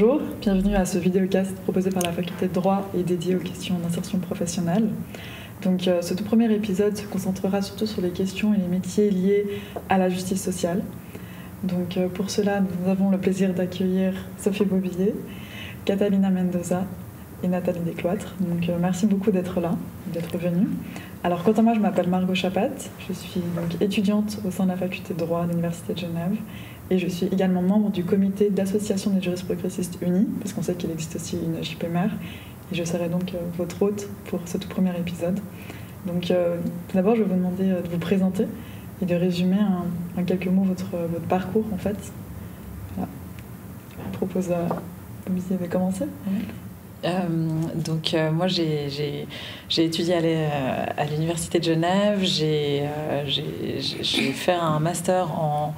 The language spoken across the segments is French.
Bonjour, bienvenue à ce vidéocast proposé par la faculté de droit et dédié aux questions d'insertion professionnelle. Donc, ce tout premier épisode se concentrera surtout sur les questions et les métiers liés à la justice sociale. Donc, pour cela, nous avons le plaisir d'accueillir Sophie Beauvillier, Catalina Mendoza et Nathalie Descloîtres. Donc, merci beaucoup d'être là, d'être venue. Alors, quant à moi, je m'appelle Margot Chapat, je suis donc étudiante au sein de la faculté de droit de l'Université de Genève et je suis également membre du comité d'association des juristes progressistes unis, parce qu'on sait qu'il existe aussi une JPMR, et je serai donc votre hôte pour ce tout premier épisode. Donc, tout d'abord, je vais vous demander de vous présenter et de résumer en quelques mots votre parcours, en fait. Voilà. Je propose à Louise de commencer. Moi j'ai étudié à l'université de Genève, j'ai fait un master en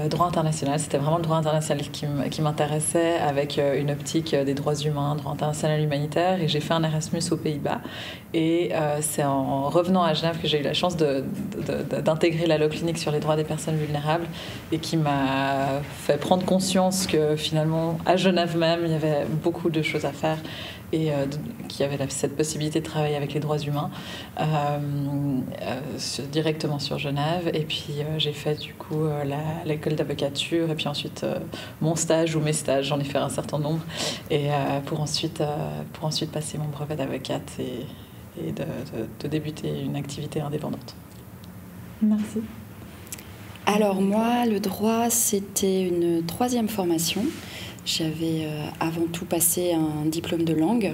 droit international. C'était vraiment le droit international qui m'intéressait, avec une optique des droits humains, droit international humanitaire, et j'ai fait un Erasmus aux Pays-Bas. Et c'est en revenant à Genève que j'ai eu la chance d'intégrer la Law Clinic sur les droits des personnes vulnérables, et qui m'a fait prendre conscience que finalement à Genève même il y avait beaucoup de choses à faire, et qu'il y avait cette possibilité de travailler avec les droits humains directement sur Genève. Et puis j'ai fait du coup l'école d'avocature, et puis ensuite mon stage ou mes stages, j'en ai fait un certain nombre, et pour ensuite passer mon brevet d'avocate et de débuter une activité indépendante. Merci. Alors moi, le droit, c'était une troisième formation. J'avais avant tout passé un diplôme de langue,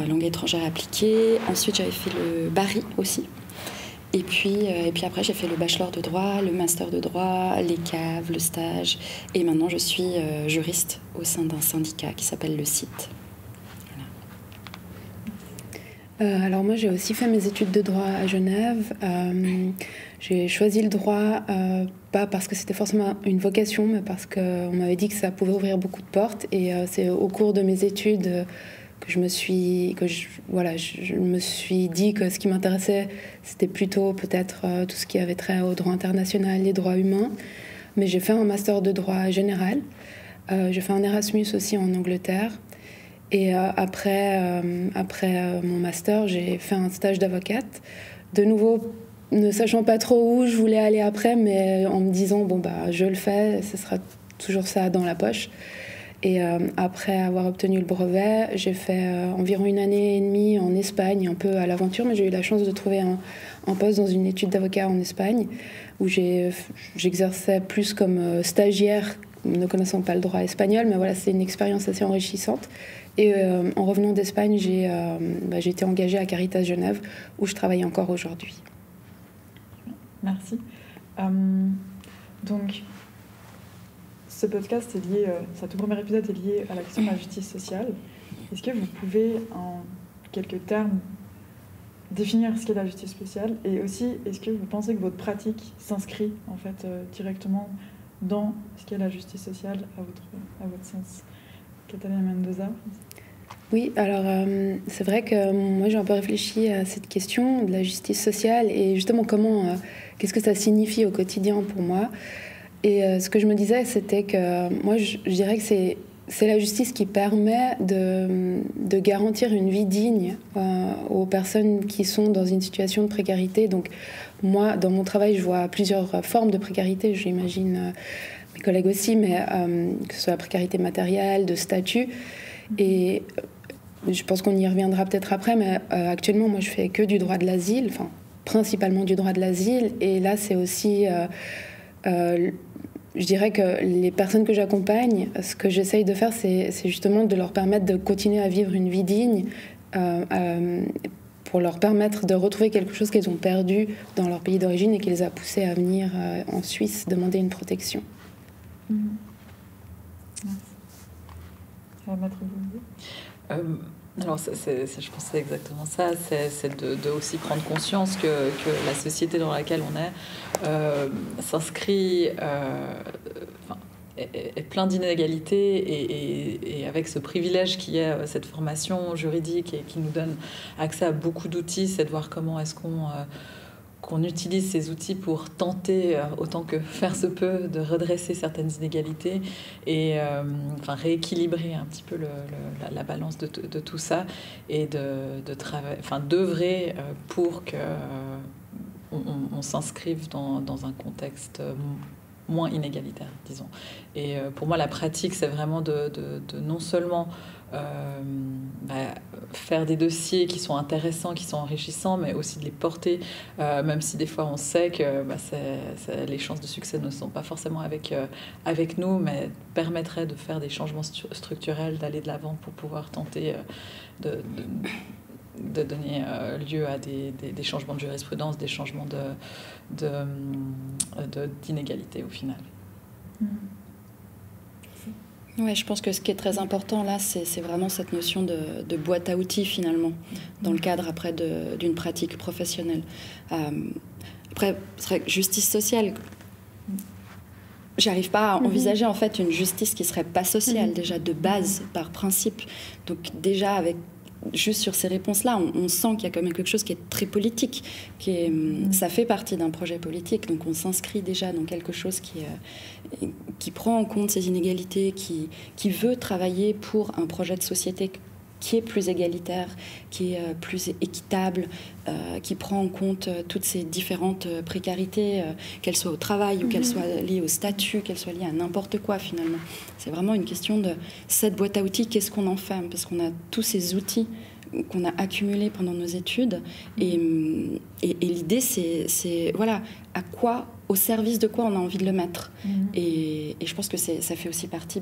langue étrangère appliquée. Ensuite, j'avais fait le BARI aussi. Et puis après, j'ai fait le bachelor de droit, le master de droit, les caves, le stage. Et maintenant, je suis juriste au sein d'un syndicat qui s'appelle le CIT. Alors moi, j'ai aussi fait mes études de droit à Genève. J'ai choisi le droit, pas parce que c'était forcément une vocation, mais parce qu'on m'avait dit que ça pouvait ouvrir beaucoup de portes. Et c'est au cours de mes études que je me suis dit que ce qui m'intéressait, c'était plutôt peut-être tout ce qui avait trait au droit international, les droits humains. Mais j'ai fait un master de droit général. J'ai fait un Erasmus aussi en Angleterre. Et après mon master, j'ai fait un stage d'avocate. De nouveau, ne sachant pas trop où je voulais aller après, mais en me disant, je le fais, ce sera toujours ça dans la poche. Et après avoir obtenu le brevet, j'ai fait environ 1 année et demie en Espagne, un peu à l'aventure, mais j'ai eu la chance de trouver un poste dans une étude d'avocat en Espagne, où j'exerçais plus comme stagiaire, ne connaissant pas le droit espagnol, mais voilà, c'est une expérience assez enrichissante. Et en revenant d'Espagne, j'ai été engagée à Caritas Genève, où je travaille encore aujourd'hui. Merci. Donc, ce podcast est lié, ce tout premier épisode est lié à la question de la justice sociale. Est-ce que vous pouvez, en quelques termes, définir ce qu'est la justice sociale, et aussi, est-ce que vous pensez que votre pratique s'inscrit en fait directement dans ce qu'est la justice sociale à votre sens? Catalina Mendoza. Oui, alors c'est vrai que moi j'ai un peu réfléchi à cette question de la justice sociale et justement qu'est-ce que ça signifie au quotidien pour moi. Et ce que je me disais, c'était que moi je dirais que c'est la justice qui permet de garantir une vie digne aux personnes qui sont dans une situation de précarité. Donc moi, dans mon travail, je vois plusieurs formes de précarité, j'imagine mes collègues aussi, mais que ce soit la précarité matérielle, de statut. Et je pense qu'on y reviendra peut-être après, mais actuellement, moi, je fais que du droit de l'asile, enfin, principalement du droit de l'asile. Et là, c'est aussi, je dirais que les personnes que j'accompagne, ce que j'essaye de faire, c'est justement de leur permettre de continuer à vivre une vie digne, pour leur permettre de retrouver quelque chose qu'ils ont perdu dans leur pays d'origine et qui les a poussés à venir en Suisse demander une protection. Merci. Ça va mettre vous. Alors, je pense que c'est exactement ça, c'est de aussi prendre conscience que la société dans laquelle on est s'inscrit, est plein d'inégalités, et avec ce privilège qui est cette formation juridique et qui nous donne accès à beaucoup d'outils, c'est de voir comment est-ce qu'on qu'on utilise ces outils pour tenter, autant que faire se peut, de redresser certaines inégalités et rééquilibrer un petit peu la balance de tout ça et d'œuvrer pour qu'on s'inscrive dans un contexte moins inégalitaire, disons. Et pour moi, la pratique, c'est vraiment de non seulement faire des dossiers qui sont intéressants, qui sont enrichissants, mais aussi de les porter, même si des fois on sait que les chances de succès ne sont pas forcément avec nous, mais permettrait de faire des changements structurels, d'aller de l'avant pour pouvoir tenter de donner lieu à des changements de jurisprudence, des changements d'inégalité au final. Ouais, je pense que ce qui est très important là, c'est vraiment cette notion de boîte à outils finalement, dans le cadre après d'une pratique professionnelle. Après, ce serait justice sociale. J'arrive pas à envisager en fait une justice qui serait pas sociale déjà de base par principe. Donc déjà juste sur ces réponses-là, on sent qu'il y a quand même quelque chose qui est très politique, ça fait partie d'un projet politique, donc on s'inscrit déjà dans quelque chose qui prend en compte ces inégalités, qui veut travailler pour un projet de société qui est plus égalitaire, qui est plus équitable, qui prend en compte toutes ces différentes précarités, qu'elles soient au travail ou qu'elles soient liées au statut, qu'elles soient liées à n'importe quoi finalement. C'est vraiment une question de cette boîte à outils, qu'est-ce qu'on en fait ? Parce qu'on a tous ces outils qu'on a accumulés pendant nos études et l'idée c'est voilà, au service de quoi on a envie de le mettre. Et je pense que ça fait aussi partie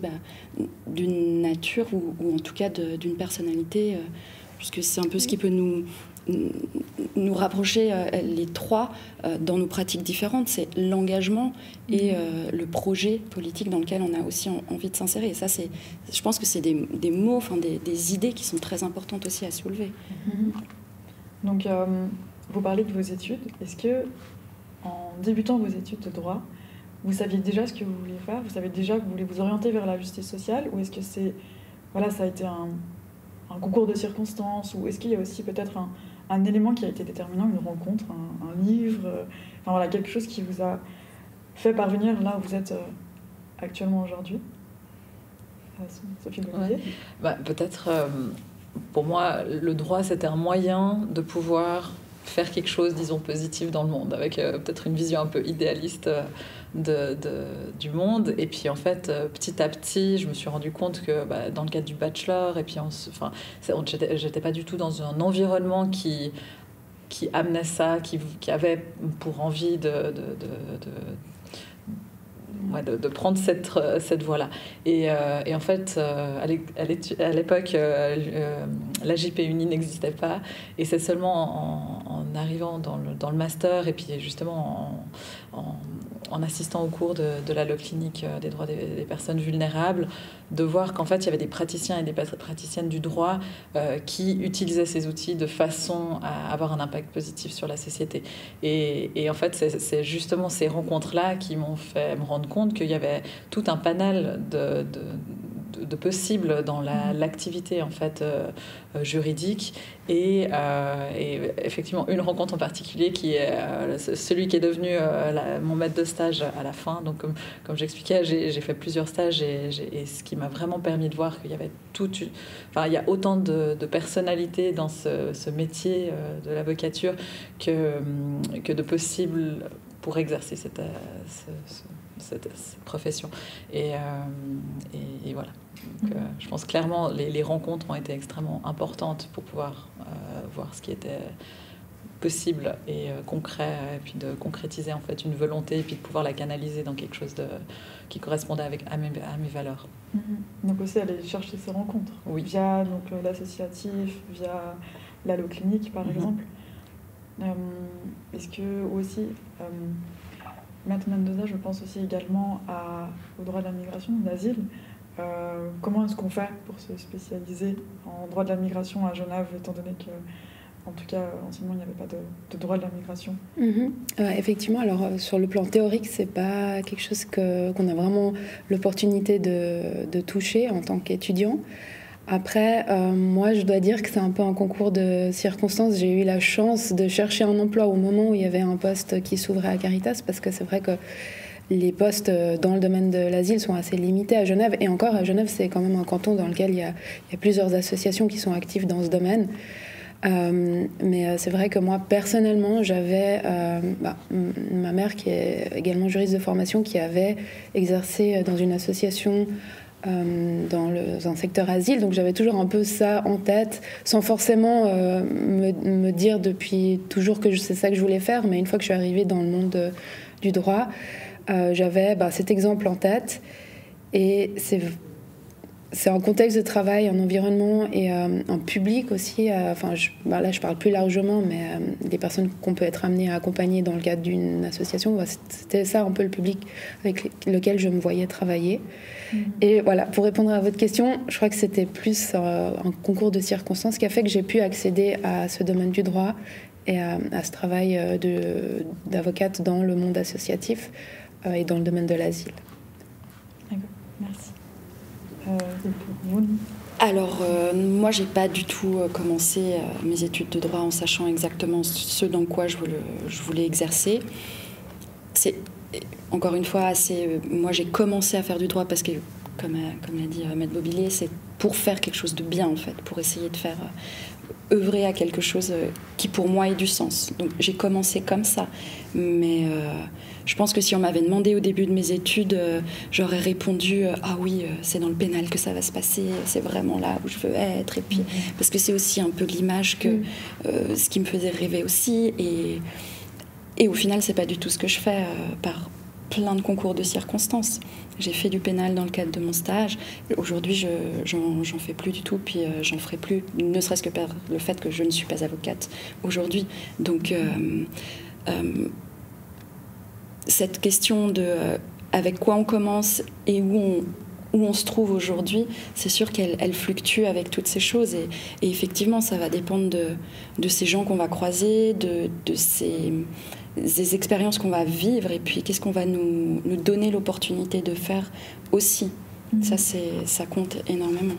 d'une nature ou en tout cas d'une personnalité, puisque c'est un peu ce qui peut nous rapprocher les trois dans nos pratiques différentes, c'est l'engagement et le projet politique dans lequel on a aussi envie de s'insérer. Et ça, je pense que c'est des mots, des idées qui sont très importantes aussi à soulever. Donc, vous parlez de vos études. Est-ce que, en débutant vos études de droit, vous saviez déjà ce que vous vouliez faire ? Vous savez déjà que vous voulez vous orienter vers la justice sociale ? Ou est-ce que ça a été un concours de circonstances ? Ou est-ce qu'il y a aussi peut-être un élément qui a été déterminant, une rencontre, un livre, quelque chose qui vous a fait parvenir là où vous êtes actuellement aujourd'hui ? Sophie Gaultier ? Peut-être, pour moi, le droit, c'était un moyen de pouvoir faire quelque chose, disons, positif dans le monde, avec peut-être une vision un peu idéaliste du monde. Et puis, en fait, petit à petit, je me suis rendu compte que dans le cadre du bachelor, et puis, j'étais pas du tout dans un environnement qui amenait ça, qui avait pour envie de prendre cette voie-là. Et en fait, à l'époque, la JPUNI n'existait pas. Et c'est seulement en arrivant dans le master et puis justement en assistant au cours de la loi clinique des droits des personnes vulnérables, de voir qu'en fait, il y avait des praticiens et des praticiennes du droit qui utilisaient ces outils de façon à avoir un impact positif sur la société. Et en fait, c'est justement ces rencontres-là qui m'ont fait me rendre compte qu'il y avait tout un panel de possibles dans l'activité en fait juridique et effectivement une rencontre en particulier qui est celui qui est devenu mon maître de stage à la fin. Donc comme j'expliquais, j'ai fait plusieurs stages et ce qui m'a vraiment permis de voir qu'il y avait il y a autant de personnalités dans ce métier de l'avocature que de possibles pour exercer cette profession. Et voilà. Donc, je pense clairement les rencontres ont été extrêmement importantes pour pouvoir voir ce qui était possible et concret, et puis de concrétiser en fait une volonté, et puis de pouvoir la canaliser dans quelque chose qui correspondait à mes valeurs. Donc aussi aller chercher ces rencontres, via l'associatif, via l'allo clinique par exemple. Est-ce que aussi Maître Mendoza, je pense aussi également au droit de la migration, d'asile. Comment est-ce qu'on fait pour se spécialiser en droit de la migration à Genève, étant donné que, en tout cas, en ce moment, il n'y avait pas de droit de la migration ? Effectivement, alors sur le plan théorique, c'est pas quelque chose qu'on a vraiment l'opportunité de toucher en tant qu'étudiant. Après, moi, je dois dire que c'est un peu un concours de circonstances. J'ai eu la chance de chercher un emploi au moment où il y avait un poste qui s'ouvrait à Caritas, parce que c'est vrai que les postes dans le domaine de l'asile sont assez limités à Genève. Et encore, à Genève, c'est quand même un canton dans lequel il y a plusieurs associations qui sont actives dans ce domaine. Mais c'est vrai que moi, personnellement, j'avais ma mère, qui est également juriste de formation, qui avait exercé dans une association dans un secteur asile. Donc j'avais toujours un peu ça en tête, sans forcément me dire depuis toujours que c'est ça que je voulais faire. Mais une fois que je suis arrivée dans le monde du droit, j'avais cet exemple en tête. Et c'est un contexte de travail, un environnement et un public aussi. Là, je parle plus largement, mais les personnes qu'on peut être amené à accompagner dans le cadre d'une association, c'était ça un peu le public avec lequel je me voyais travailler. Et voilà, pour répondre à votre question, je crois que c'était plus un concours de circonstances qui a fait que j'ai pu accéder à ce domaine du droit et à ce travail d'avocate dans le monde associatif et dans le domaine de l'asile. D'accord, merci. Et pour vous ? Alors, moi, j'ai pas du tout commencé mes études de droit en sachant exactement ce dans quoi je voulais exercer. C'est, encore une fois, moi, j'ai commencé à faire du droit parce que, comme l'a dit Maître Bobillier, c'est pour faire quelque chose de bien, en fait, pour essayer de faire œuvrer à quelque chose qui, pour moi, ait du sens. Donc, j'ai commencé comme ça. Mais je pense que si on m'avait demandé au début de mes études, j'aurais répondu ah oui, c'est dans le pénal que ça va se passer, c'est vraiment là où je veux être. Et puis, parce que c'est aussi un peu l'image que ce qui me faisait rêver aussi. Et au final, c'est pas du tout ce que je fais par plein de concours de circonstances. J'ai fait du pénal dans le cadre de mon stage. Aujourd'hui, j'en fais plus du tout, puis j'en ferai plus, ne serait-ce que par le fait que je ne suis pas avocate aujourd'hui. Donc, cette question de avec quoi on commence et où on se trouve aujourd'hui, c'est sûr qu'elle fluctue avec toutes ces choses. Et effectivement, ça va dépendre de ces gens qu'on va croiser, de ces expériences qu'on va vivre, et puis qu'est-ce qu'on va nous donner l'opportunité de faire aussi. Ça compte énormément.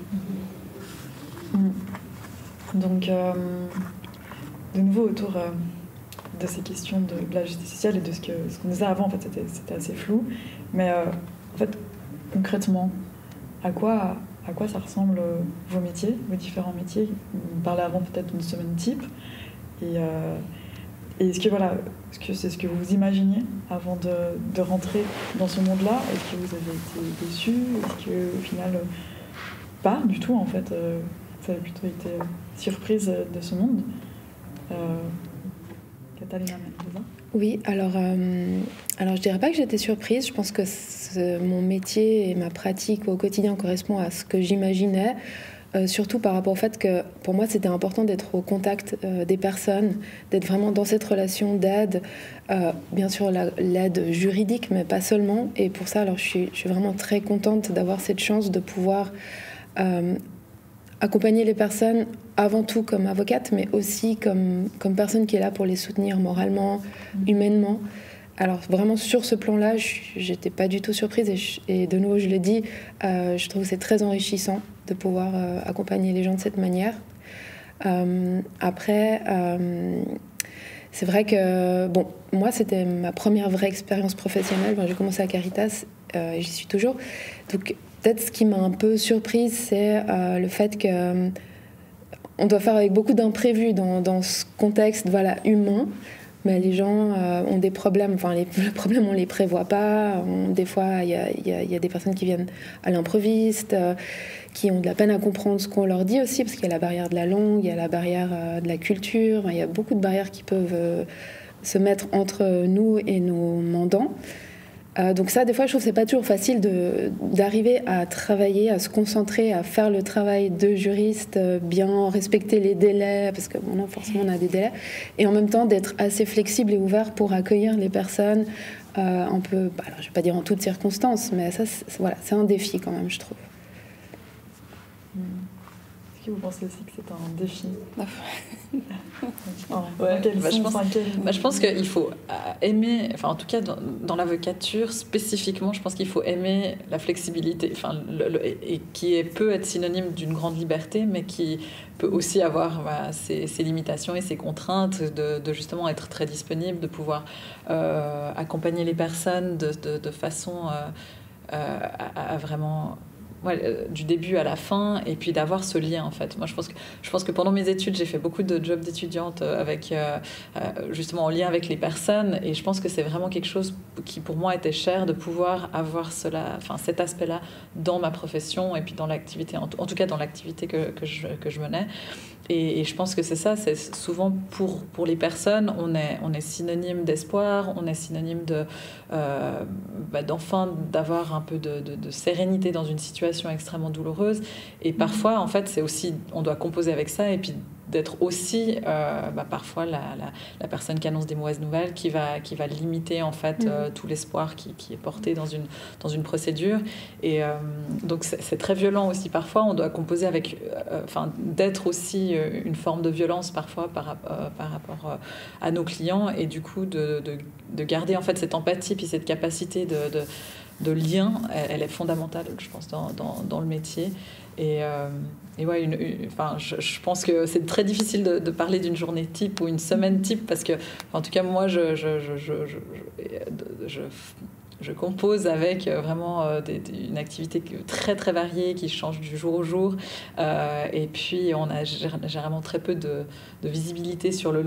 Donc, de nouveau autour de ces questions de la justice sociale et de ce qu'on disait avant, en fait, c'était assez flou. Mais en fait, concrètement, à quoi ça ressemble vos métiers, vos différents métiers ? On parlait avant peut-être d'une semaine type. Et est-ce que c'est ce que vous imaginiez avant de rentrer dans ce monde-là ? Est-ce que vous avez été déçus ? Est-ce que, au final, pas du tout, en fait vous avez plutôt été surprise de ce monde Catalina Mendoza ? Oui, alors je dirais pas que j'étais surprise. Je pense que mon métier et ma pratique au quotidien correspond à ce que j'imaginais. Surtout par rapport au fait que pour moi c'était important d'être au contact des personnes, d'être vraiment dans cette relation d'aide, bien sûr l'aide juridique mais pas seulement, et pour ça alors je suis vraiment très contente d'avoir cette chance de pouvoir accompagner les personnes avant tout comme avocate mais aussi comme personne qui est là pour les soutenir moralement, humainement. Alors vraiment sur ce plan-là, j'étais pas du tout surprise et de nouveau je le dis, je trouve que c'est très enrichissant de pouvoir accompagner les gens de cette manière. Après, c'est vrai que moi c'était ma première vraie expérience professionnelle. J'ai commencé à Caritas et j'y suis toujours. Donc peut-être ce qui m'a un peu surprise, c'est le fait que on doit faire avec beaucoup d'imprévus dans ce contexte humain. Mais les gens ont des problèmes, les problèmes on les prévoit pas. Des fois il y a des personnes qui viennent à l'improviste, qui ont de la peine à comprendre ce qu'on leur dit aussi, parce qu'il y a la barrière de la langue, il y a la barrière de la culture, il y a beaucoup de barrières qui peuvent se mettre entre nous et nos mandants. Donc ça, des fois, je trouve que c'est pas toujours facile d'arriver à travailler, à se concentrer, à faire le travail de juriste, bien respecter les délais, parce que forcément on a des délais, et en même temps d'être assez flexible et ouvert pour accueillir les personnes un peu, alors je vais pas dire en toutes circonstances, mais ça, c'est un défi quand même, je trouve. que vous pensez aussi que c'est un défi? Je pense qu'il faut aimer, enfin en tout cas dans l'avocature spécifiquement, je pense qu'il faut aimer la flexibilité, et qui peut être synonyme d'une grande liberté, mais qui peut aussi avoir ses limitations et ses contraintes, de justement être très disponible, de pouvoir accompagner les personnes de façon à vraiment... du début à la fin, et puis d'avoir ce lien en fait. Moi je pense que pendant mes études j'ai fait beaucoup de jobs d'étudiante avec justement en lien avec les personnes, et je pense que c'est vraiment quelque chose qui pour moi était cher, de pouvoir avoir cet aspect-là dans ma profession, et puis dans l'activité, en tout cas dans l'activité que je menais. Et je pense que c'est ça, c'est souvent pour les personnes, on est synonyme d'espoir, on est synonyme d'enfin d'avoir un peu de sérénité dans une situation extrêmement douloureuse. Et parfois, en fait, c'est aussi, on doit composer avec ça, et puis d'être aussi parfois la personne qui annonce des mauvaises nouvelles, qui va limiter en fait tout l'espoir qui est porté dans une procédure. Et donc c'est très violent aussi parfois. On doit composer avec, d'être aussi une forme de violence parfois par rapport à nos clients, et du coup de garder en fait cette empathie puis cette capacité de lien, elle est fondamentale, je pense, dans le métier. Et je pense que c'est très difficile de parler d'une journée type ou une semaine type, parce que, en tout cas, moi, je compose avec vraiment une activité très très variée qui change du jour au jour, et puis on a généralement très peu de visibilité sur le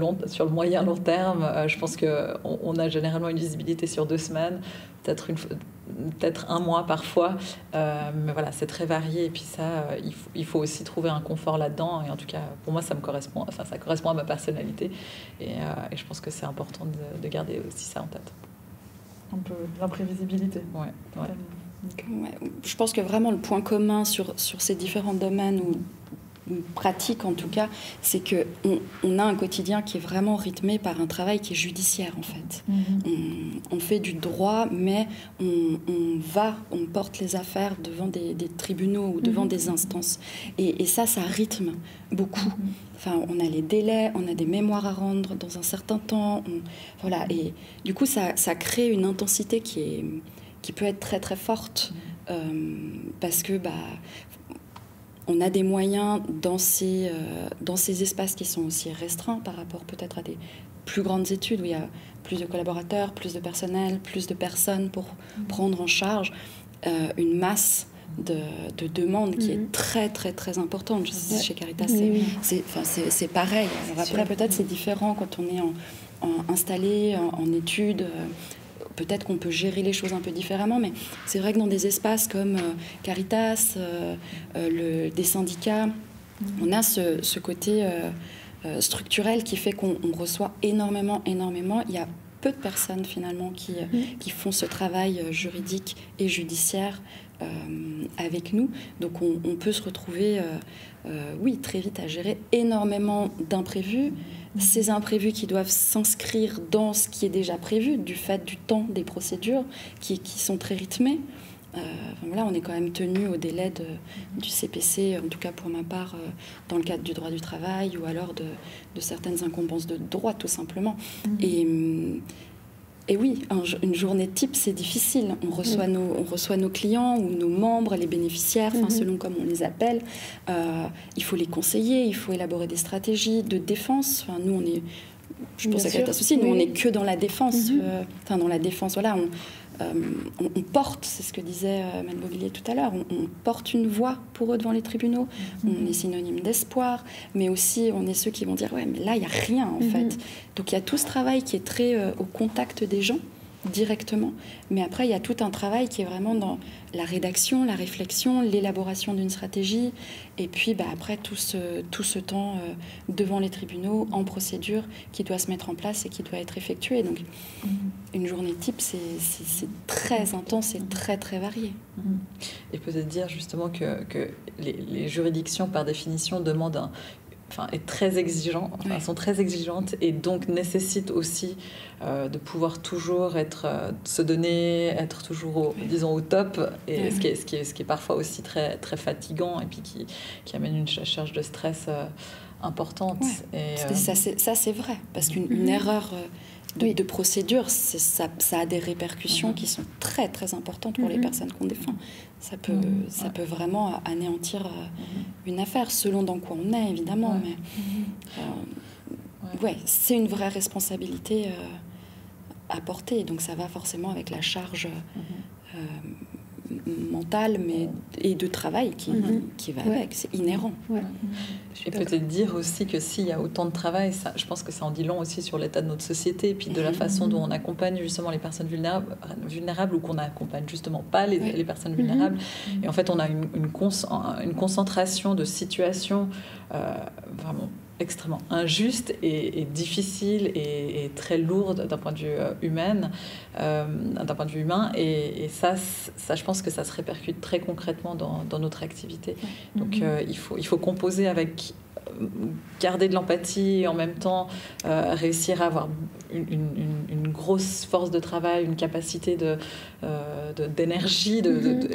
moyen long terme. Je pense qu'on a généralement une visibilité sur 2 semaines, peut-être 1 mois parfois, mais voilà, c'est très varié, et puis ça, il faut aussi trouver un confort là-dedans, et en tout cas pour moi ça correspond à ma personnalité, et je pense que c'est important de garder aussi ça en tête. Un peu l'imprévisibilité. Ouais. Je pense que vraiment le point commun sur ces différents domaines ou pratiques en tout cas, c'est qu'on a un quotidien qui est vraiment rythmé par un travail qui est judiciaire en fait. On fait du droit, mais on porte les affaires devant des tribunaux ou devant des instances. Et ça rythme beaucoup. Enfin, on a les délais, on a des mémoires à rendre dans un certain temps. Et du coup, ça crée une intensité qui peut être très très forte, parce que on a des moyens dans ces espaces qui sont aussi restreints par rapport peut-être à des plus grandes études où il y a plus de collaborateurs, plus de personnel, plus de personnes pour prendre en charge une masse de demandes qui est très très très importante. Je sais, chez Caritas, c'est pareil. Alors après, peut-être c'est différent quand on est installé en études. Peut-être qu'on peut gérer les choses un peu différemment, mais c'est vrai que dans des espaces comme Caritas, des syndicats, on a ce côté structurel qui fait qu'on reçoit énormément. Il y a peu de personnes finalement qui font ce travail juridique et judiciaire avec nous. Donc on peut se retrouver très vite à gérer énormément d'imprévus. Ces imprévus qui doivent s'inscrire dans ce qui est déjà prévu du fait du temps des procédures qui sont très rythmées. On est quand même tenu au délai du CPC, en tout cas pour ma part, dans le cadre du droit du travail, ou alors de certaines incombences de droit, tout simplement. Et oui, une journée type, c'est difficile. On reçoit nos clients ou nos membres, les bénéficiaires, selon comme on les appelle. Il faut les conseiller, il faut élaborer des stratégies de défense. Nous, on est... Je pense à Caritas aussi, nous, on n'est que dans la défense. Dans la défense, voilà, on porte, c'est ce que disait Mel Mobilier tout à l'heure, on porte une voix pour eux devant les tribunaux. On est synonyme d'espoir, mais aussi on est ceux qui vont dire ouais, mais là il n'y a rien en fait. Donc il y a tout ce travail qui est très au contact des gens directement, mais après il y a tout un travail qui est vraiment dans la rédaction, la réflexion, l'élaboration d'une stratégie, et puis après tout ce temps devant les tribunaux en procédure qui doit se mettre en place et qui doit être effectué. Donc une journée type, c'est très intense et très très varié. Et peut-être dire justement que les juridictions par définition demandent est très exigeant, sont très exigeantes et donc nécessitent aussi de pouvoir toujours se donner, être toujours au top, et ce qui est parfois aussi très, très fatigant et puis qui amène une charge de stress importante. Et, ça c'est vrai, parce qu'une erreur de procédure, ça a des répercussions qui sont très très importantes pour les personnes qu'on défend. Ça peut vraiment anéantir une affaire, selon dans quoi on est, évidemment. Mais c'est une vraie responsabilité à porter. Donc ça va forcément avec la charge mentale et de travail qui va avec. C'est inhérent. Et peut-être dire aussi que s'il y a autant de travail, je pense que ça en dit long aussi sur l'état de notre société et puis de la façon dont on accompagne justement les personnes vulnérables ou qu'on n'accompagne justement pas les personnes vulnérables. Et en fait, on a une concentration de situations vraiment extrêmement injuste et difficile et très lourde d'un point de vue humain, et ça, je pense que ça se répercute très concrètement dans notre activité. Donc il faut composer avec, garder de l'empathie et en même temps réussir à avoir une grosse force de travail, une capacité d'énergie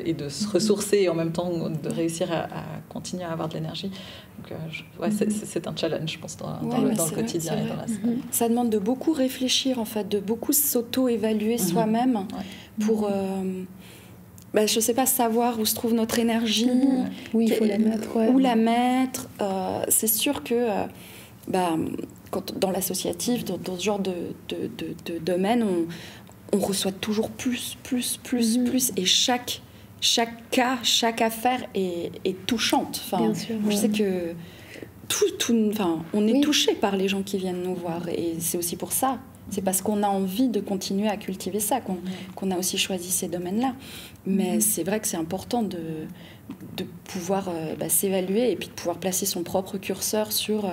et de se ressourcer et en même temps de réussir à continuer à avoir de l'énergie. Donc c'est un challenge, je pense, dans le quotidien et dans la semaine. Ça demande de beaucoup réfléchir, en fait, de beaucoup s'auto-évaluer soi-même pour... je ne sais pas, savoir où se trouve notre énergie, il faut la mettre, où la mettre. C'est sûr que quand, dans l'associatif, dans ce genre de domaine, on reçoit toujours plus. Et chaque cas, chaque affaire est touchante. Bien sûr, je sais que on est touché par les gens qui viennent nous voir. Et c'est aussi pour ça. C'est parce qu'on a envie de continuer à cultiver ça qu'on a aussi choisi ces domaines-là. Mais c'est vrai que c'est important de pouvoir s'évaluer et puis de pouvoir placer son propre curseur sur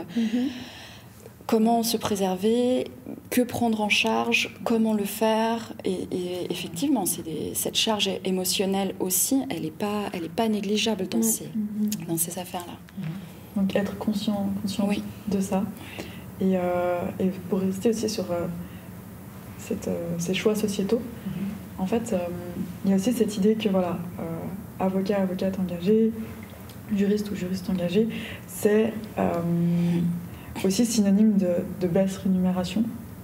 comment se préserver, que prendre en charge, comment le faire. Et effectivement, cette charge émotionnelle aussi, elle est pas négligeable dans ces affaires-là. Donc être conscient de ça. Et pour rester aussi sur ces choix sociétaux, en fait, il y a aussi cette idée que avocat, avocate engagé, juriste ou juriste engagé, c'est aussi synonyme de baisse rémunération,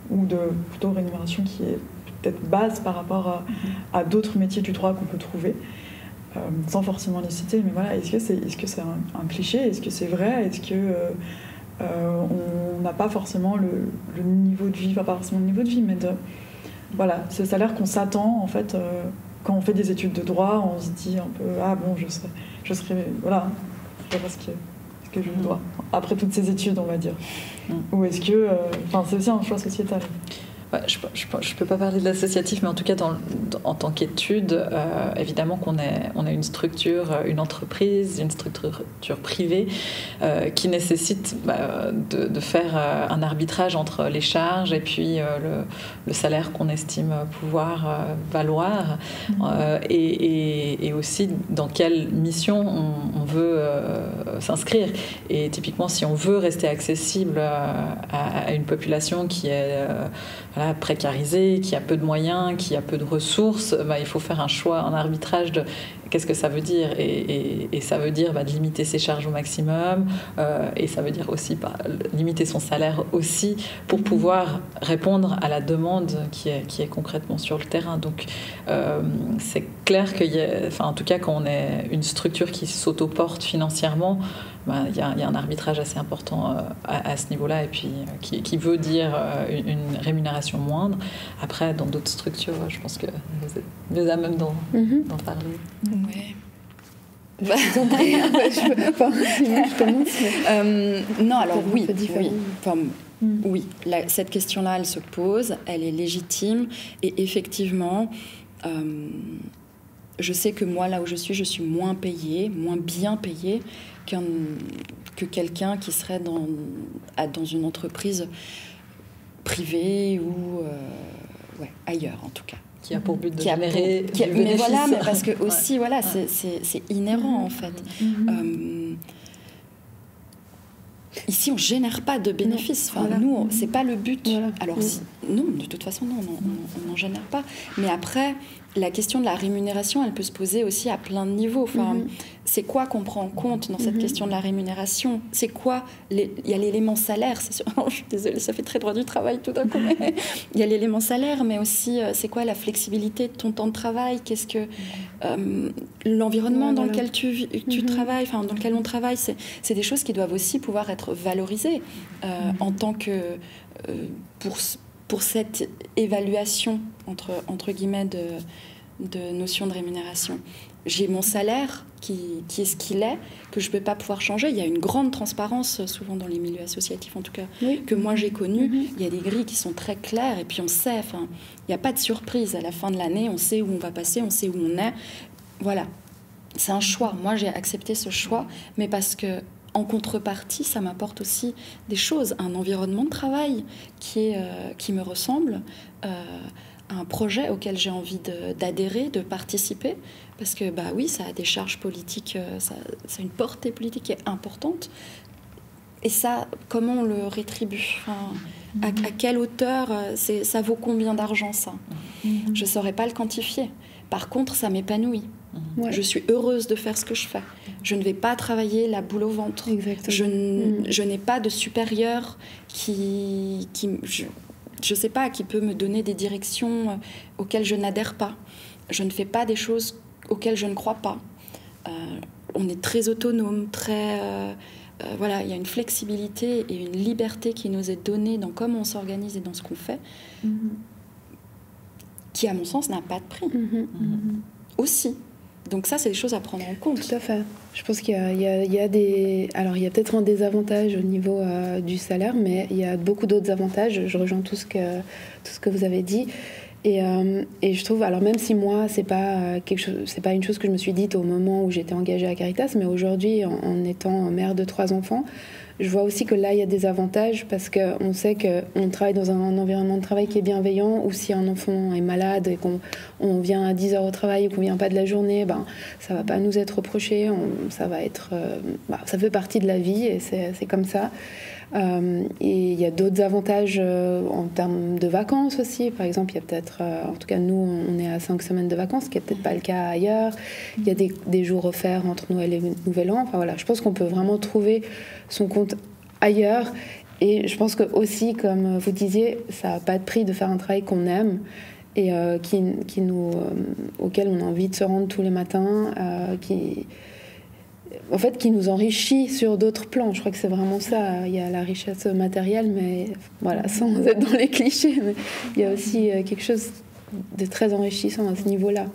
ou de plutôt rémunération qui est peut-être basse par rapport à d'autres métiers du droit qu'on peut trouver, sans forcément les citer. Mais voilà, est-ce que c'est un cliché? Est-ce que c'est vrai? Est-ce que on n'a pas forcément le niveau de vie, pas forcément le niveau de vie, mais ce salaire qu'on s'attend, en fait, quand on fait des études de droit, on se dit un peu, je serai voilà, parce que je le dois, après toutes ces études, on va dire. Ou est-ce que, c'est aussi un choix sociétal. Je peux pas parler de l'associatif, mais en tout cas en tant qu'étude, évidemment qu'on est une structure, une entreprise, une structure privée qui nécessite de faire un arbitrage entre les charges et puis le salaire qu'on estime pouvoir valoir, et aussi dans quelle mission on veut s'inscrire. Et typiquement, si on veut rester accessible à une population qui est précarisée, qui a peu de moyens, qui a peu de ressources, il faut faire un choix, un arbitrage de qu'est-ce que ça veut dire. Et ça veut dire de limiter ses charges au maximum, et ça veut dire aussi limiter son salaire aussi pour pouvoir répondre à la demande qui est concrètement sur le terrain. Donc c'est clair en tout cas, quand on est une structure qui s'autoporte financièrement, il y a un arbitrage assez important à ce niveau-là, et puis qui veut dire une rémunération moindre. Après, dans d'autres structures, je pense que vous êtes mieux à même d'en parler. Oui. Je commence. Non, alors oui. Oui, cette question-là, elle se pose, elle est légitime, et effectivement, je sais que moi, là où je suis moins bien payée que quelqu'un qui serait dans une entreprise privée ou ailleurs, en tout cas. Qui a pour but de générer du bénéfice. Mais voilà, parce que aussi, c'est inhérent, en fait. Ici, on ne génère pas de bénéfices. Enfin, voilà. Nous, ce n'est pas le but. Voilà. Alors, non, de toute façon, non, on n'en génère pas. Mais après, la question de la rémunération, elle peut se poser aussi à plein de niveaux. Enfin, c'est quoi qu'on prend en compte dans cette question de la rémunération? C'est quoi il y a l'élément salaire, c'est sûr. Je suis désolée, ça fait très droit du travail tout d'un coup. Mais il y a l'élément salaire, mais aussi, c'est quoi la flexibilité de ton temps de travail? Qu'est-ce que l'environnement dans lequel tu travailles, enfin, dans lequel on travaille, c'est des choses qui doivent aussi pouvoir être valorisées en tant que pour cette évaluation entre guillemets de notion de rémunération. J'ai mon salaire qui est ce qu'il est, que je ne peux pas pouvoir changer. Il y a une grande transparence, souvent dans les milieux associatifs en tout cas, que moi j'ai connu. Il y a des grilles qui sont très claires et puis on sait, il n'y a pas de surprise. À la fin de l'année, on sait où on va passer, on sait où on est. Voilà, c'est un choix. Moi j'ai accepté ce choix, mais parce que en contrepartie, ça m'apporte aussi des choses, un environnement de travail qui me ressemble, un projet auquel j'ai envie d'adhérer, de participer, parce que oui, ça a des charges politiques, ça a une portée politique qui est importante. Et ça, comment on le rétribue? À quelle hauteur? Ça vaut combien d'argent, ça? Je ne saurais pas le quantifier. Par contre, ça m'épanouit. Ouais. Je suis heureuse de faire ce que je fais. Je ne vais pas travailler la boule au ventre. Je n'ai pas de supérieur qui je sais pas, qui peut me donner des directions auxquelles je n'adhère pas. Je ne fais pas des choses auxquelles je ne crois pas. On est très autonome, très... voilà, il y a une flexibilité et une liberté qui nous est donnée dans comment on s'organise et dans ce qu'on fait, qui, à mon sens, n'a pas de prix. Aussi. Donc ça, c'est des choses à prendre en compte. Tout à fait. Je pense qu'il y a des... Alors, il y a peut-être un désavantage au niveau du salaire, mais il y a beaucoup d'autres avantages. Je rejoins tout ce que vous avez dit. Et je trouve, alors même si moi, c'est pas une chose que je me suis dite au moment où j'étais engagée à Caritas, mais aujourd'hui, en étant mère de 3 enfants, je vois aussi que là, il y a des avantages parce qu'on sait qu'on travaille dans un environnement de travail qui est bienveillant, ou si un enfant est malade et qu'on vient à 10 heures au travail ou qu'on ne vient pas de la journée, ça ne va pas nous être reproché, ça fait partie de la vie et c'est comme ça. Et il y a d'autres avantages en termes de vacances aussi. Par exemple, il y a peut-être, en tout cas nous, on est à 5 semaines de vacances, ce qui n'est peut-être pas le cas ailleurs. Il y a des jours offerts entre Noël et Nouvel An. Enfin voilà, je pense qu'on peut vraiment trouver son compte ailleurs. Et je pense que aussi, comme vous disiez, ça n'a pas de prix de faire un travail qu'on aime et auquel on a envie de se rendre tous les matins, qui nous enrichit sur d'autres plans. Je crois que c'est vraiment ça. Il y a la richesse matérielle, mais voilà, sans être dans les clichés, mais il y a aussi quelque chose de très enrichissant à ce niveau-là.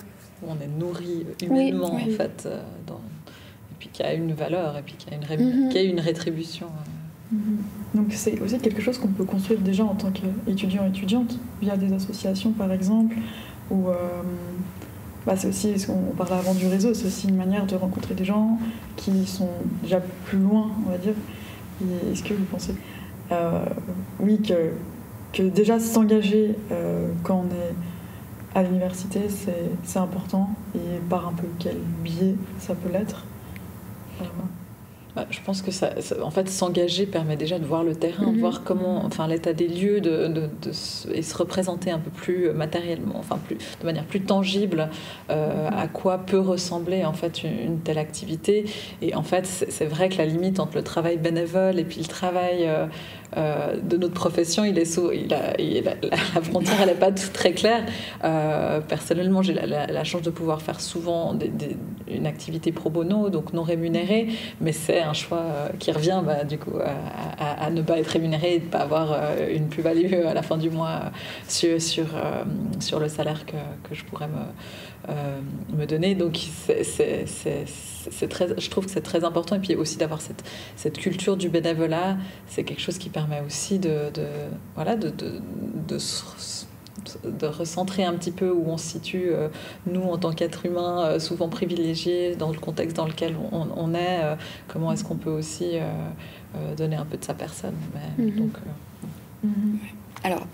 On est nourri humainement, en fait, et puis qui a une valeur, et puis qui a une rétribution. Donc c'est aussi quelque chose qu'on peut construire déjà en tant qu'étudiant, étudiante, via des associations, par exemple, ou... c'est aussi, on parlait avant du réseau, c'est aussi une manière de rencontrer des gens qui sont déjà plus loin, on va dire. Et est-ce que vous pensez que déjà s'engager quand on est à l'université, c'est important, et par un peu quel biais ça peut l'être? Je pense que en fait, s'engager permet déjà de voir le terrain, de voir comment, l'état des lieux, et se représenter un peu plus matériellement, de manière plus tangible, à quoi peut ressembler en fait une telle activité. Et en fait, c'est vrai que la limite entre le travail bénévole et puis le travail de notre profession, la frontière, elle n'est pas très claire. Personnellement, j'ai la chance de pouvoir faire souvent une activité pro bono, donc non rémunérée, mais c'est un choix qui revient du coup à ne pas être rémunéré et de ne pas avoir une plus-value à la fin du mois sur le salaire que je pourrais me donner. Donc je trouve que c'est très important, et puis aussi d'avoir cette culture du bénévolat. C'est quelque chose qui permet aussi de recentrer un petit peu où on se situe, nous en tant qu'êtres humains souvent privilégiés dans le contexte dans lequel on est, comment est-ce qu'on peut aussi donner un peu de sa personne. Alors,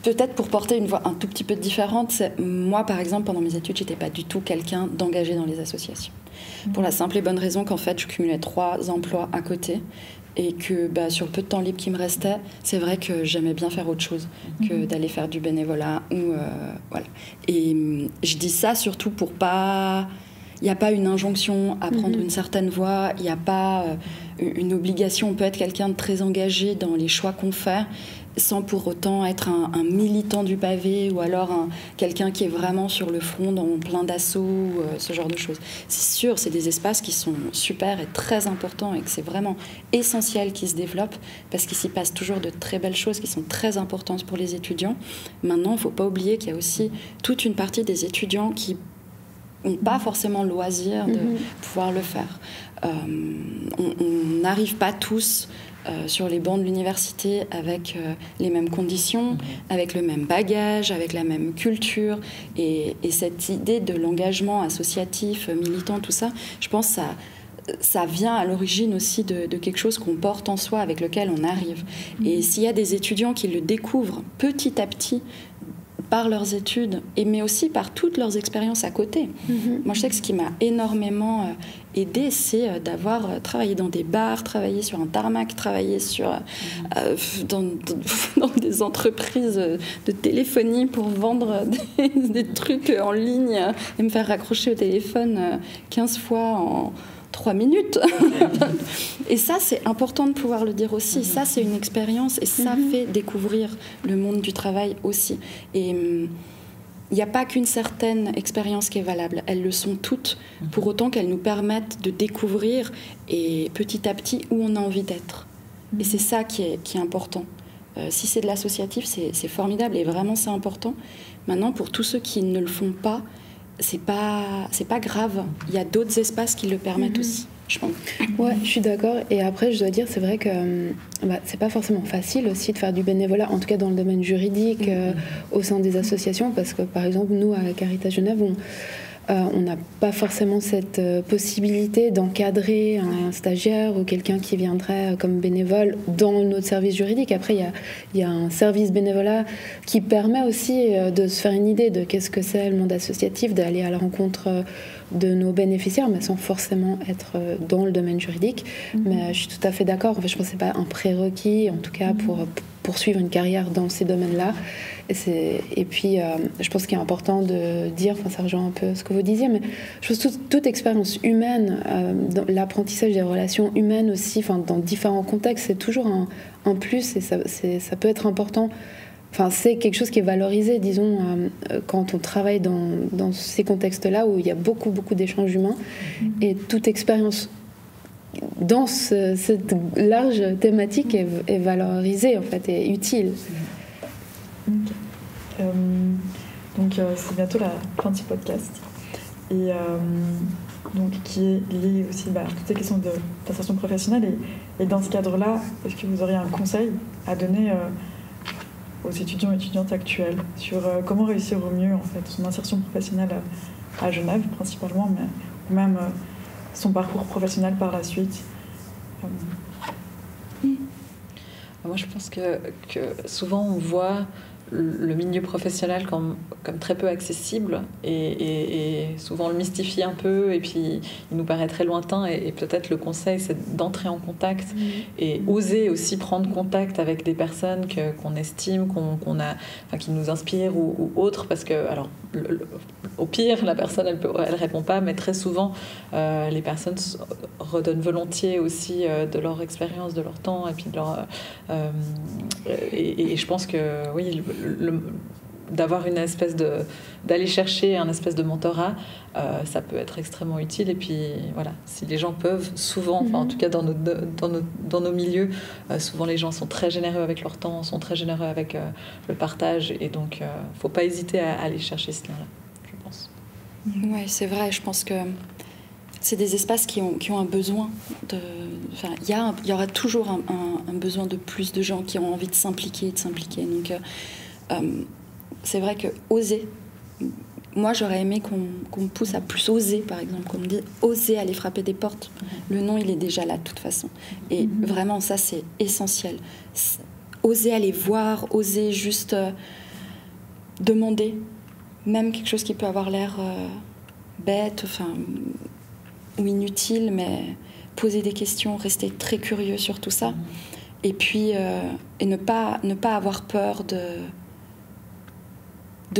peut-être pour porter une voix un tout petit peu différente, moi par exemple pendant mes études, j'étais pas du tout quelqu'un d'engagé dans les associations. Pour la simple et bonne raison qu'en fait je cumulais 3 emplois à côté et que sur le peu de temps libre qui me restait, c'est vrai que j'aimais bien faire autre chose que d'aller faire du bénévolat ou voilà. Et je dis ça surtout pour pas... Il n'y a pas une injonction à prendre une certaine voie, il n'y a pas une obligation. On peut être quelqu'un de très engagé dans les choix qu'on fait sans pour autant être un militant du pavé ou alors quelqu'un qui est vraiment sur le front dans plein d'assauts, ce genre de choses. C'est sûr, c'est des espaces qui sont super et très importants et que c'est vraiment essentiel qu'ils se développent parce qu'il s'y passe toujours de très belles choses qui sont très importantes pour les étudiants. Maintenant, il ne faut pas oublier qu'il y a aussi toute une partie des étudiants qui n'ont pas forcément le loisir de pouvoir le faire. On n'arrive pas tous sur les bancs de l'université avec les mêmes conditions, avec le même bagage, avec la même culture. Et cette idée de l'engagement associatif, militant, tout ça, je pense que ça vient à l'origine aussi de quelque chose qu'on porte en soi, avec lequel on arrive. Et s'il y a des étudiants qui le découvrent petit à petit, par leurs études, mais aussi par toutes leurs expériences à côté. Moi, je sais que ce qui m'a énormément aidée, c'est d'avoir travaillé dans des bars, travaillé sur un tarmac, travaillé dans des entreprises de téléphonie pour vendre des trucs en ligne et me faire raccrocher au téléphone 15 fois en 3 minutes. Et ça, c'est important de pouvoir le dire aussi. Ça, c'est une expérience et ça fait découvrir le monde du travail aussi. Et il n'y a pas qu'une certaine expérience qui est valable. Elles le sont toutes, pour autant qu'elles nous permettent de découvrir et petit à petit où on a envie d'être. Et c'est ça qui est important. Si c'est de l'associatif, c'est formidable et vraiment c'est important. Maintenant, pour tous ceux qui ne le font pas, c'est pas grave. Il y a d'autres espaces qui le permettent aussi, je pense. Ouais, je suis d'accord. Et après, je dois dire, c'est vrai que c'est pas forcément facile aussi de faire du bénévolat, en tout cas dans le domaine juridique, au sein des associations, parce que par exemple, nous, à Caritas Genève, on n'a pas forcément cette possibilité d'encadrer un stagiaire ou quelqu'un qui viendrait comme bénévole dans notre service juridique. Après, il y a un service bénévolat qui permet aussi de se faire une idée de qu'est-ce que c'est le monde associatif, d'aller à la rencontre de nos bénéficiaires, mais sans forcément être dans le domaine juridique. Mais je suis tout à fait d'accord. En fait, je pense que ce n'est pas un prérequis, en tout cas, pour poursuivre une carrière dans ces domaines-là. Et puis, je pense qu'il est important de dire, ça rejoint un peu ce que vous disiez, mais je pense que toute expérience humaine, dans l'apprentissage des relations humaines aussi, dans différents contextes, c'est toujours un plus et ça peut être important. C'est quelque chose qui est valorisé, disons, quand on travaille dans ces contextes-là où il y a beaucoup, beaucoup d'échanges humains. Et toute expérience dans cette large thématique est valorisée, en fait, et utile. Donc c'est bientôt la fin de ce podcast et donc qui est lié aussi à toutes ces questions d'insertion professionnelle et dans ce cadre-là, est-ce que vous auriez un conseil à donner aux étudiants et étudiantes actuels sur comment réussir au mieux en fait son insertion professionnelle à Genève principalement, mais même son parcours professionnel par la suite? Moi je pense que souvent on voit le milieu professionnel comme très peu accessible et souvent on le mystifie un peu et puis il nous paraît très lointain et peut-être le conseil c'est d'entrer en contact et oser aussi prendre contact avec des personnes qu'on estime, qui nous inspirent ou autres, parce que alors au pire la personne elle répond pas, mais très souvent les personnes redonnent volontiers aussi de leur expérience, de leur temps et puis de leur et je pense que oui, d'avoir une espèce d'aller chercher un espèce de mentorat, ça peut être extrêmement utile. Et puis voilà, si les gens peuvent, souvent, en tout cas dans nos milieux, souvent les gens sont très généreux avec leur temps, sont très généreux avec le partage, et donc faut pas hésiter à aller chercher ce lien-là, je pense. Oui, c'est vrai. Je pense que c'est des espaces qui ont un besoin de... il y aura toujours un besoin de plus de gens qui ont envie de s'impliquer. Donc, c'est vrai que oser... Moi, j'aurais aimé qu'on me pousse à plus oser, par exemple, qu'on me dise oser aller frapper des portes. Le nom, il est déjà là, de toute façon. Et vraiment, ça, c'est essentiel. Oser aller voir, oser juste... demander, même quelque chose qui peut avoir l'air bête, ou inutile, mais poser des questions, rester très curieux sur tout ça. Et puis, et ne pas avoir peur de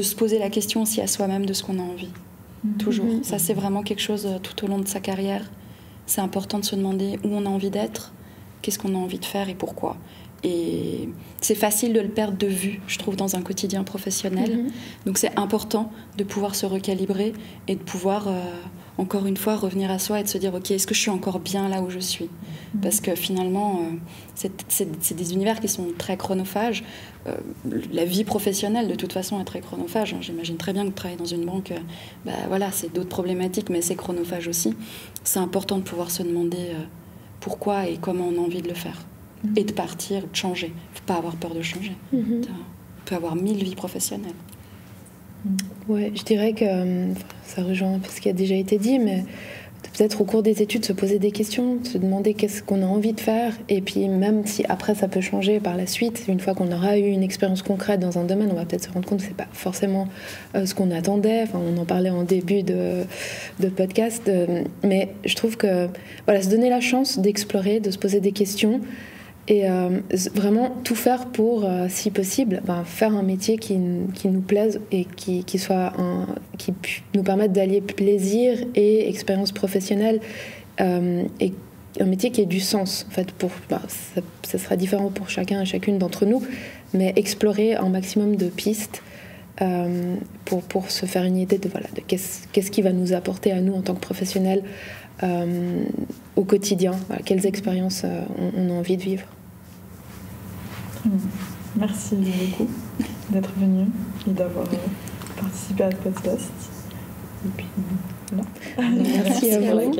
se poser la question aussi à soi-même de ce qu'on a envie. Toujours. Ça, c'est vraiment quelque chose tout au long de sa carrière. C'est important de se demander où on a envie d'être, qu'est-ce qu'on a envie de faire et pourquoi. Et c'est facile de le perdre de vue, je trouve, dans un quotidien professionnel. Donc c'est important de pouvoir se recalibrer et de pouvoir, encore une fois, revenir à soi et de se dire, ok, est-ce que je suis encore bien là où je suis ? Parce que finalement, c'est des univers qui sont très chronophages. La vie professionnelle, de toute façon, est très chronophage. J'imagine très bien que travailler dans une banque, voilà, c'est d'autres problématiques, mais c'est chronophage aussi. C'est important de pouvoir se demander pourquoi et comment on a envie de le faire. Et de partir, de changer. Il ne faut pas avoir peur de changer. On peut avoir 1000 vies professionnelles. Ouais, je dirais que ça rejoint un peu ce qui a déjà été dit, mais peut-être au cours des études se poser des questions, se demander qu'est-ce qu'on a envie de faire, et puis même si après ça peut changer par la suite, une fois qu'on aura eu une expérience concrète dans un domaine, on va peut-être se rendre compte que c'est pas forcément ce qu'on attendait. Enfin, on en parlait en début de podcast, mais je trouve que voilà, se donner la chance d'explorer, de se poser des questions. Et vraiment tout faire pour, si possible, faire un métier qui nous plaise et qui nous permette d'allier plaisir et expérience professionnelle, et un métier qui ait du sens. En fait, ça sera différent pour chacun et chacune d'entre nous, mais explorer un maximum de pistes pour se faire une idée de qu'est-ce qui va nous apporter à nous en tant que professionnels au quotidien, quelles expériences on a envie de vivre. Merci beaucoup d'être venu et d'avoir participé à ce podcast. Et puis, voilà. Merci à vous.